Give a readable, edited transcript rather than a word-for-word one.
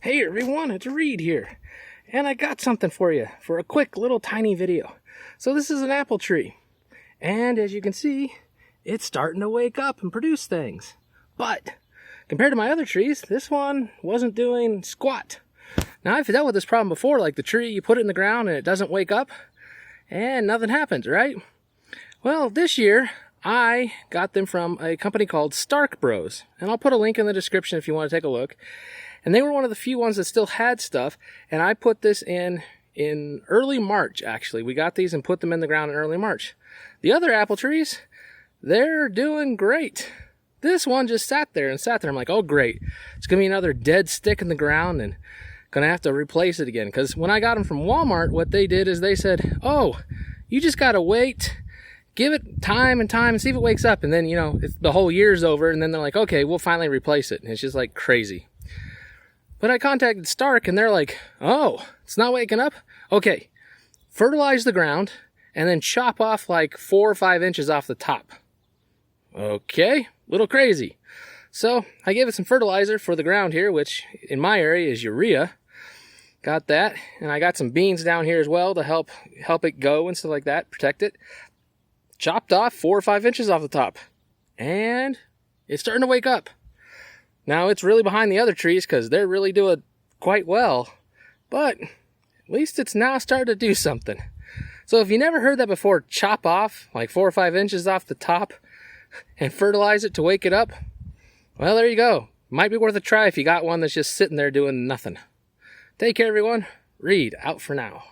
Hey everyone, it's Reed here, and I got something for you for a quick little tiny video. So this is an apple tree, and as you can see, it's starting to wake up and produce things. But compared to my other trees, this one wasn't doing squat. Now I've dealt with this problem before, like the tree, you put it in the ground and it doesn't wake up, and nothing happens, right? Well, this year, I got them from a company called Stark Bros, and I'll put a link in the description if you want to take a look. And they were one of the few ones that still had stuff, and I put this in early March, actually. We got these and put them in the ground in early March. The other apple trees, they're doing great. This one just sat there and sat there. I'm like, oh great, it's going to be another dead stick in the ground and going to have to replace it again. Because when I got them from Walmart, what they did is they said, oh, you just got to wait, give it time and time and see if it wakes up. And then, you know, the whole year's over, and then they're like, okay, we'll finally replace it. And it's just like crazy. But I contacted Stark, and they're like, oh, it's not waking up? Okay, fertilize the ground, and then chop off like 4 or 5 inches off the top. Okay, little crazy. So I gave it some fertilizer for the ground here, which in my area is urea. Got that, and I got some beans down here as well to help it go and stuff like that, protect it. Chopped off 4 or 5 inches off the top, and it's starting to wake up. Now, it's really behind the other trees because they're really doing quite well, but at least it's now starting to do something. So if you never heard that before, chop off like 4 or 5 inches off the top and fertilize it to wake it up. Well, there you go. Might be worth a try if you got one that's just sitting there doing nothing. Take care, everyone. Reed, out for now.